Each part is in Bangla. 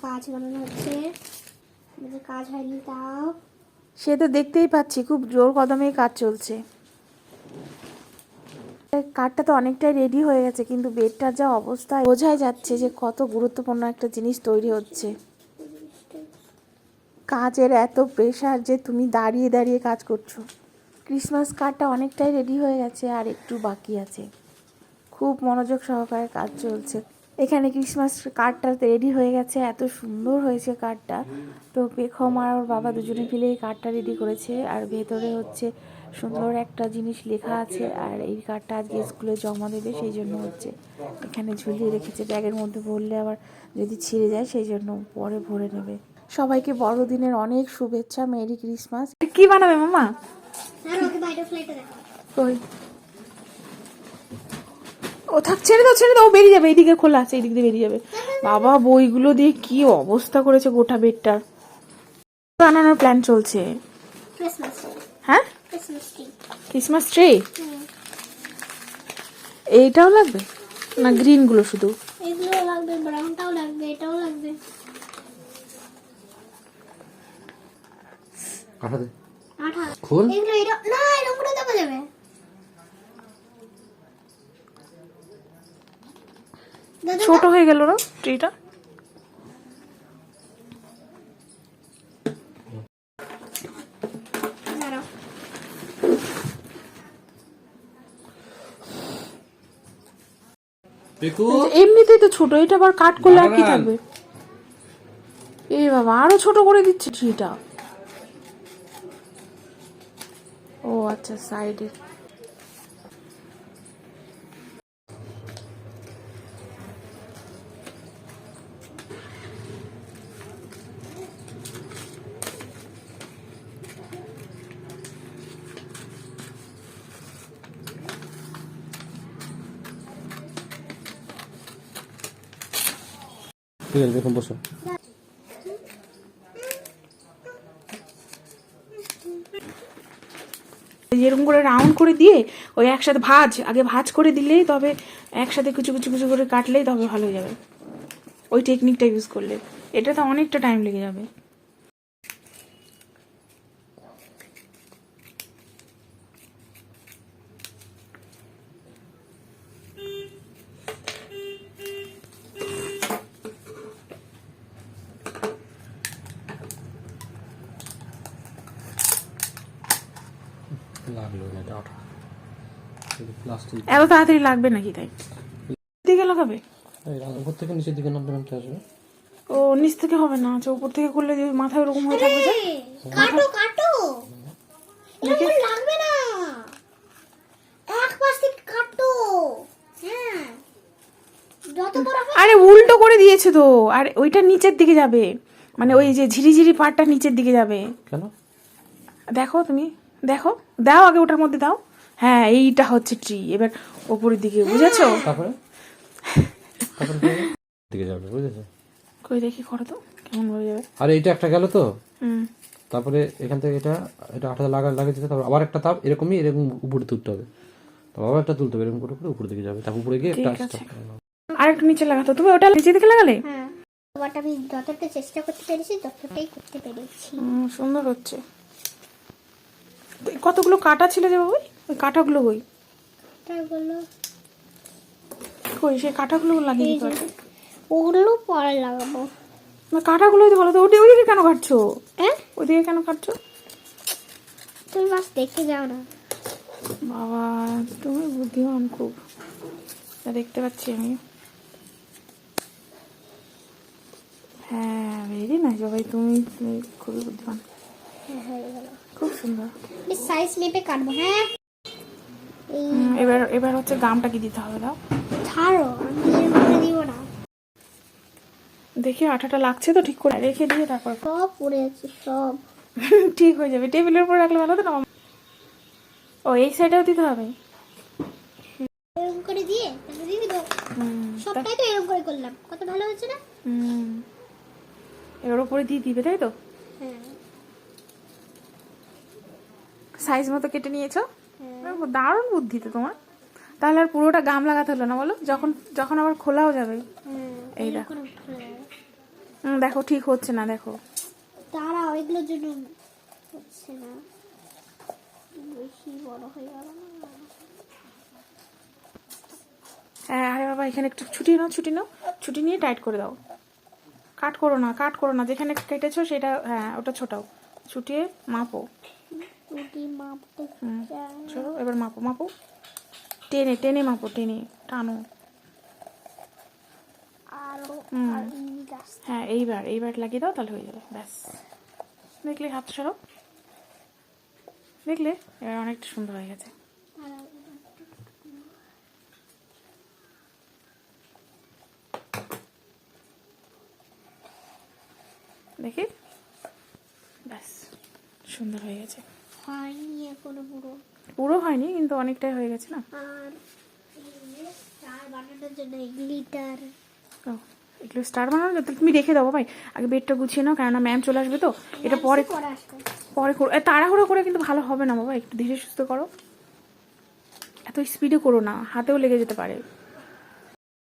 কাজ বানানো হচ্ছে, কাজ হয়নি তাও। সে তো দেখতেই পাচ্ছি খুব জোর কদমে কাজ চলছে। কাঠটা তো অনেকটাই রেডি হয়ে গেছে, কিন্তু বেডটার যা অবস্থা বোঝাই যাচ্ছে যে কত গুরুত্বপূর্ণ একটা জিনিস তৈরি হচ্ছে। কাজের এত প্রেশার যে তুমি দাঁড়িয়ে দাঁড়িয়ে কাজ করছো। ক্রিসমাস কার্ডটা অনেকটাই রেডি হয়ে গেছে, আর একটু বাকি আছে। খুব মনোযোগ সহকারে কাজ চলছে। এখানে ক্রিসমাস কার্ডটা রেডি হয়ে গেছে, এত সুন্দর হয়েছে কার্ডটা। তো পেখম আর ওর বাবা দুজনে মিলে এই কার্ডটা রেডি করেছে, আর ভেতরে হচ্ছে সুন্দর একটা জিনিস লেখা আছে। আর এই কার্ডটা আজকে স্কুলে জমা দেবে, সেই জন্য হচ্ছে এখানে ঝুলিয়ে রেখেছে। ব্যাগের মধ্যে ভরলে আবার যদি ছিঁড়ে যায়, সেই জন্য পরে ভরে নেবে। সবাইকে বড়দিনের অনেক শুভেচ্ছা, মেরি ক্রিসমাস। কি বানাবে মামা? কই ও থাক, ছেড়ে দাও, ও বেরিয়ে যাবে। এইদিকে খোলা আছে, এইদিক দিয়ে বেরিয়ে যাবে। বাবা বইগুলো দিয়ে কি অবস্থা করেছে গোটা বেডটার। বানানোর প্ল্যান চলছে। হ্যাঁ, ক্রিসমাস ট্রি। এইটাও লাগবে না, গ্রিন গুলো শুধু? এগুলো লাগবে, ব্রাউনটাও লাগবে, এটাও লাগবে। আঠা দে, আঠা খোল। এগুলো এটা না, এরকম করে দেওয়া যাবে। ছোট হয়ে গেল না ট্রিটা? এমনিতেই তো ছোট, এটা আবার কাট করলে আর কি থাকবে? এ বাবা, আরো ছোট করে দিচ্ছে ট্রিটা। ও আচ্ছা, সাইডে। ঠিক আছে, দেখুন বসো। এরকম করে রাউন্ড করে দিয়ে ওই একসাথে আগে ভাঁজ করে দিলেই তবে, একসাথে কুচু কুচু কুচু করে কাটলেই তবে ভালো হয়ে যাবে। ওই টেকনিকটা ইউজ করলে এটা তো অনেকটা টাইম লেগে যাবে। লাগলো না এটা আঠা, প্লাস্টিক। এত তাড়াতাড়ি লাগবে নাকি? তাই দিকে লাগাবে? উপর থেকে নিচের দিকে নামতে নামতে আসবে। ও নিচ থেকে হবে না, আচ্ছা উপর থেকে করলে যে মাথায় ওরকম হয়ে থাকবে যে। কাটো কাটো, এরকম লাগবে না, এক পাশ থেকে কাটো। হ্যাঁ, যত বড় হবে। আরে উল্টো করে দিয়েছে তো, আর ওইটা নিচের দিকে যাবে, মানে ওই যে ঝিরিঝিরি পাটটা নিচের দিকে যাবে। কেন? দেখো তুমি, দেখো, দাও আগে ওটার মধ্যে দাও। হ্যাঁ, এইটা হচ্ছে ট্রি। এবার ওপরের দিকে, বুঝেছো? তারপরে দিকে যাবে, বুঝেছো? কই দেখি, করো তো কেমন ভাবে যাবে। আরে এইটা একটা গেল তো, হুম, তারপরে এখান থেকে এটা এটা আঠা লাগিয়েছে, তারপর আবার একটা তাপ এরকমই এরকম উপরে তুলতে হবে, তারপর আবার একটা তুলতে হবে, এরকম করে করে উপরে দিকে যাবে, তারপর উপরে গিয়ে একটা ঠিক আছে। আর একটু নিচে লাগাতো, তুমি ওটা নিচে দিকে লাগালে। হ্যাঁ, বাট আমি যতটা চেষ্টা করতে পেরেছি ততটাই করতে পেরেছি। সুন্দর হচ্ছে। কতগুলো কাটা ছিল যে বাবু, ওই কাটাগুলো কই? তাই বললো, কই সেই কাটাগুলো লাগিয়ে দিতে হবে। ওগুলো পরে লাগাবো। না, কাটাগুলোই তো ভালো। তো ওইদিকে কেন কাটছো? হ্যাঁ, ওইদিকে কেন কাটছো? তুমি বাস দেখে যাও না। বাবা তুমি বুদ্ধিমান খুব, তা দেখতে পাচ্ছি আমি। হ্যাঁ, ভেরি নাইস বাবাই, তুমি তুমি খুবই বুদ্ধিমান। খুব সুন্দর। সাইজ মেপে কাটবো। হ্যাঁ, এবার এবার হচ্ছে গামটা কি দিতে হবে? দাও, ছাড়ো, আমি এরকম করে দিব না। দেখি আঠাটা লাগছে তো, ঠিক করে রেখে দিয়ে তারপর সব পড়ে আছে সব। ঠিক হয়ে যাবে। টেবিলের উপর রাখলে ভালো তো না? ও এই সাইডেও দিতে হবে। এরকম করে দিয়ে তাহলে দিয়ে দিব। সবটাই তো এরকম করে করলাম, কত ভালো হচ্ছে না? এর উপরে দিয়ে দিবে, তাই তো? হ্যাঁ, সাইজ মতো কেটে নিয়েছো। দারুণ বুদ্ধি তো তোমার। তাহলে আর পুরোটা গাম লাগাতে হলো না বলো, যখন যখন আবার খোলাও যাবে। এই দেখো, দেখো ঠিক হচ্ছে না, দেখো। তারা ওইগুলোর জন্য হচ্ছে না, বেশি বড় হয়ে গেল না। হ্যাঁ, আরে বাবা এখানে একটু ছুটি নাও, ছুটি নাও, ছুটি নিয়ে টাইট করে দাও। কাট করো না, কাট করো না, যেখানে কেটেছো সেটা, হ্যাঁ ওটা ছোটাও, ছুটিয়ে মাপো। রুটি মাপতে চলো এবার মাপো, মাপো, টেনে টেনে মাপো, টেনে টানো। আরো আর গাছ হ্যাঁ এইবার এইবার লাগিয়ে দাও, তাহলে হয়ে যাবে, ব্যাস। দেখলে হাত সরাও, দেখলে এবার অনেকটা সুন্দর হয়ে গেছে। দেখি, ব্যাস সুন্দর হয়ে গেছে। হয়নি এখনো পুরো, পুরো হয়নি কিন্তু অনেকটাই হয়ে গেছে না। আর স্টার বানানোর জন্য গ্লিটার। ও, এগুলো স্টার বানানো যাবে, তুমি রেখে দাও ভাই, আগে বেডটা গুছিয়ে নাও, কেননা ম্যাম চলে আসবে তো। এটা পরে পরে করো, তাড়াহুড়ো করে কিন্তু ভালো হবে না বাবা, একটু ধীরে সুস্থ করো, এত স্পিডে করো না, হাতেও লেগে যেতে পারে।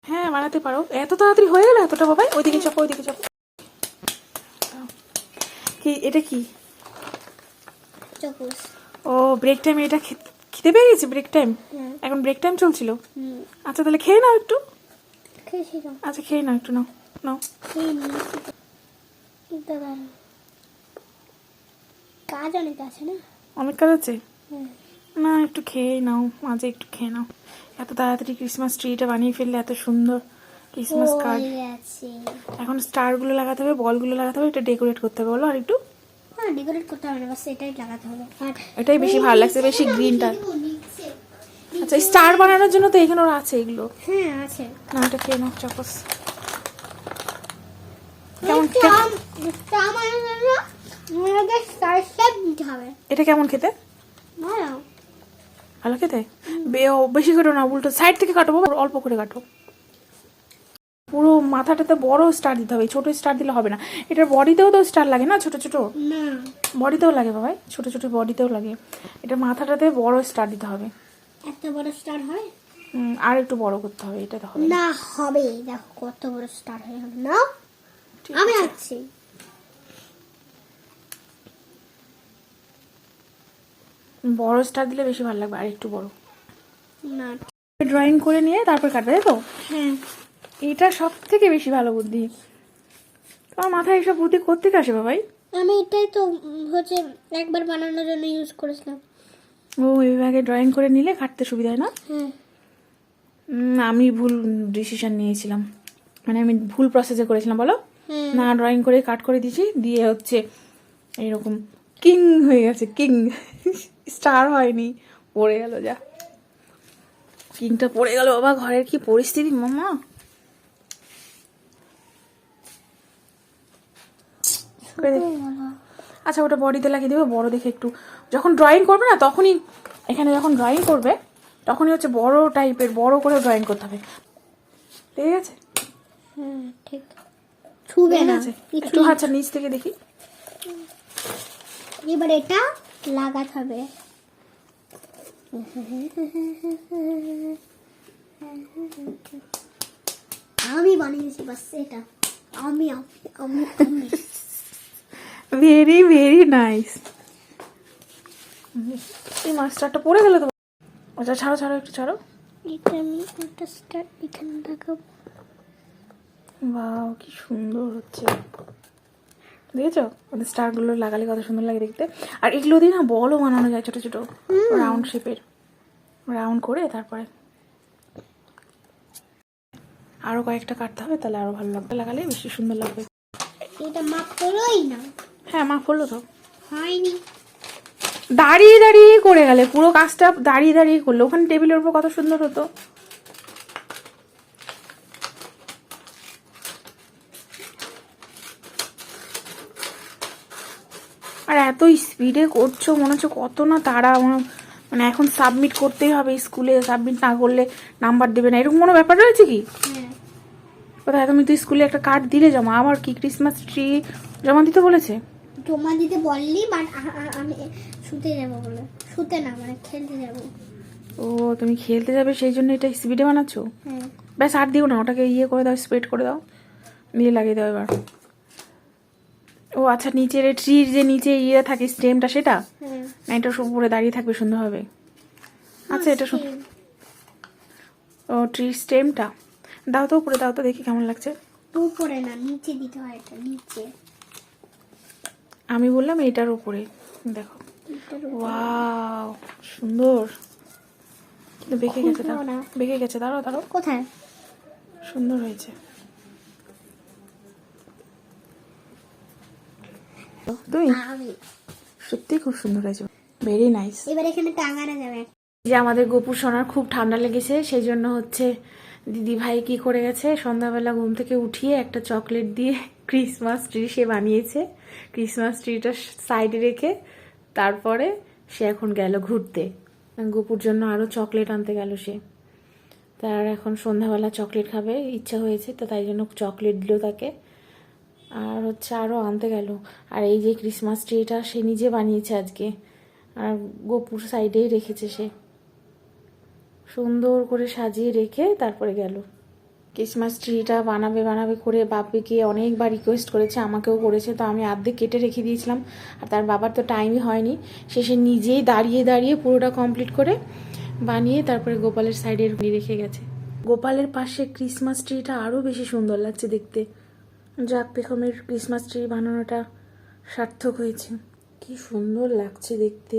হ্যাঁ বানাতে পারো, এত তাড়াতাড়ি হয়ে গেল এতটা বাবাই, ওইদিকে চাপো, ওইদিকে চাপো। কি এটা কি? চকোস। ও ব্রেক টাইম, এটা খেতে পেয়ে গেছি, ব্রেক টাইম, এখন ব্রেক টাইম চলছিল। আচ্ছা তাহলে খেয়ে নাও একটু, খেয়েছিলাম। আচ্ছা খেয়ে নাও একটু, নাও নাও। খেয়ে নিয়েছি তো। কিন্তু দাঁড়ান, কাজ অনেক আছে না। অনেক কাজ আছে হুম। না, একটু খেয়ে নাও, মাঝে একটু খেয়ে নাও। এত তাড়াতাড়ি ক্রিসমাস ট্রিটা বানিয়ে ফেললে, এত সুন্দর ক্রিসমাস কার্ড। হয়ে গেছে। এখন স্টারগুলো লাগাতে হবে, বলগুলো লাগাতে হবে, এটা ডেকোরেট করতে হবে, বলো আর একটু। হ্যাঁ ডেকোরেট করতে হবে না, বাস এটাই লাগাতে হবে। আর এটাই বেশি ভালো লাগছে, বেশি গ্রিনটা। আচ্ছা স্টার বানানোর জন্য তো এখানে ওরা আছে এগুলো। হ্যাঁ আছে। না এটা খেয়ে নাও চকোস। কেমন এটা কেমন খেতে? ভালো খেতে? বেশি কাটো না, উল্টো সাইড থেকে কাটো বাবা, অল্প করে কাটো। পুরো মাথাটাতে বড় স্টার দিতে হবে, ছোট স্টার দিলে হবে না। এটার বডিতেও তো স্টার লাগে না, ছোট ছোট না, বডিতেও লাগে বাবাই, ছোট ছোট বডিতেও লাগে। এটা মাথাটাতে বড় স্টার দিতে হবে। এত বড় স্টার হয়? আর একটু বড় করতে হবে, এটা তো হবে না হবে, দেখো কত বড় স্টার হয়ে গেল না। আমি আছি। বড় স্টার দিলে বেশি ভালো লাগবে, আর একটু বড়। না ড্রয়িং করে নিয়ে তারপর কাটবে, তাই তো? হ্যাঁ, এটা সব থেকে বেশি ভালো বুদ্ধি। তোমার মাথায় এসব বুদ্ধি কোত্থেকে আসে বাবাই? আমি এটাই তো হচ্ছে একবার বানানোর জন্য ইউজ করেছিলাম। ও এইভাবে ড্রয়িং করে নিলে কাটতে সুবিধা হয় না? হ্যাঁ আমি ভুল ডিসিশন নিয়েছিলাম, মানে আমি ভুল প্রসেসে করেছিলাম, বলো হ্যাঁ। না, ড্রয়িং করে কাট করে দিয়েছি, দিয়ে হচ্ছে এইরকম কিং হয়ে গেছে, কিং স্টার হয়নি, পড়ে গেল, যা কিংটা পড়ে গেল বাবা। ঘরের কি পরিস্থিতি মামা। আচ্ছা ওটা বডিতে লাগিয়ে দেবে, বড় দেখে একটু। যখন ড্রয়িং করবে না তখনই, এখানে যখন ড্রয়িং করবে তখনই হচ্ছে বড় টাইপের, বড় করে ড্রয়িং করতে হবে, ঠিক আছে? হ্যাঁ ঠিক। ছুবে না, একটু আচ্ছা নিচ থেকে দেখি। এবার এটা লাগাতে হবে। আমি বানিয়েছি বাস এটা, আমি আমি আমি আমি ভেরি ভেরি নাইস। এই মাস্টারটা পড়ে গেল তো। আচ্ছা ছাড়ো ছাড়ো, একটু ছাড়ো। এটা আমি একটা স্টার এখানে লাগাবো। বাহ কি সুন্দর হচ্ছে, দেখেছো? ওদের স্টারগুলো লাগালে কত সুন্দর লাগে দেখতে। আর এগুলো দিয়ে না বলও বানানো যায়, ছোট ছোট রাউন্ড শেপের, রাউন্ড করে তারপরে আরো কয়েকটা কাটতে হবে, তাহলে আরো ভালো লাগবে, লাগালে বেশি সুন্দর লাগবে। এটা মাপ করোই না। হ্যাঁ মা করলো তো, হয়নি। দাঁড়িয়ে দাঁড়িয়ে করে গেলে, পুরো কাজটা দাঁড়িয়ে দাঁড়িয়ে করলো, ওখানে টেবিলের উপর কত সুন্দর হতো। আর এত স্পিডে করছো, মনে হচ্ছে কত না তাড়া, মানে এখন সাবমিট করতেই হবে স্কুলে, সাবমিট না করলে নাম্বার দেবে না, এরকম কোনো ব্যাপার রয়েছে কি? হ্যাঁ কোথায়? তুমি তো স্কুলে একটা কার্ড দিলে জমা, আবার কি ক্রিসমাস ট্রি জমা দিতে বলেছে? জমা দিতে বললি, বাট আমি শুতে যাবো বলে, শুতে না মানে খেলতে যাবো। ও তুমি খেলতে যাবে সেই জন্য এটা স্পিডে বানাচ্ছো? হ্যাঁ ব্যাস আর দিও না, ওটাকে ইয়ে করে দাও, স্প্রেড করে দাও, দিয়ে লাগিয়ে দাও এবার। ও আচ্ছা, নিচের ট্রির যে নিচে ইয়ে থাকে স্টেমটা, সেটা হ্যাঁ না, এটা সব উপরে দাঁড়িয়ে থাকবে সুন্দরভাবে। আচ্ছা, এটা ও ট্রির স্টেমটা দাও তো, উপরে দাও তো, দেখি কেমন লাগছে। উপরে না, নিচে দিতে হয়, এটা নিচে। আমি বললাম এটার উপরে, দেখো। এটার উপরে। ওয়াও, সুন্দর। কিন্তু বেঁকে গেছে, খুলবো না। বেঁকে গেছে, দাঁড়াও দাঁড়াও, কোথায়? সুন্দর হয়েছে। তুই আমি সত্যি খুব সুন্দর হয়েছে, ভেরি নাইস। এবার এখানে টাঙানো যাবে। যে আমাদের গোপুর সোনার খুব ঠান্ডা লেগেছে, সেই জন্য হচ্ছে দিদি ভাই কি করে গেছে, সন্ধ্যাবেলা ঘুম থেকে উঠিয়ে একটা চকলেট দিয়ে ক্রিসমাস ট্রি সে বানিয়েছে। ক্রিসমাস ট্রিটা সাইডে রেখে তারপরে সে এখন গেল ঘুরতে। গোপুর জন্য আরও চকলেট আনতে গেল সে। তার এখন সন্ধ্যাবেলা চকলেট খাবে ইচ্ছা হয়েছে, তো তাই জন্য চকলেট দিল তাকে। আর হচ্ছে আরও আনতে গেল। আর এই যে ক্রিসমাস ট্রিটা সে নিজে বানিয়েছে আজকে, আর গোপুর সাইডেই রেখেছে সে, সুন্দর করে সাজিয়ে রেখে তারপরে গেল। ক্রিসমাস ট্রিটা বানাবে বানাবে করে বাপিকে অনেকবার রিকোয়েস্ট করেছে, আমাকেও করেছে, তো আমি আর্ধেক কেটে রেখে দিয়েছিলাম। আর তার বাবার তো টাইমই হয়নি, শেষে নিজেই দাঁড়িয়ে দাঁড়িয়ে পুরোটা কমপ্লিট করে বানিয়ে তারপরে গোপালের সাইডে রেখে গেছে। গোপালের পাশে ক্রিসমাস ট্রিটা আরও বেশি সুন্দর লাগছে দেখতে। যাক, পেখমের ক্রিসমাস ট্রি বানানোটা সার্থক হয়েছে, কি সুন্দর লাগছে দেখতে।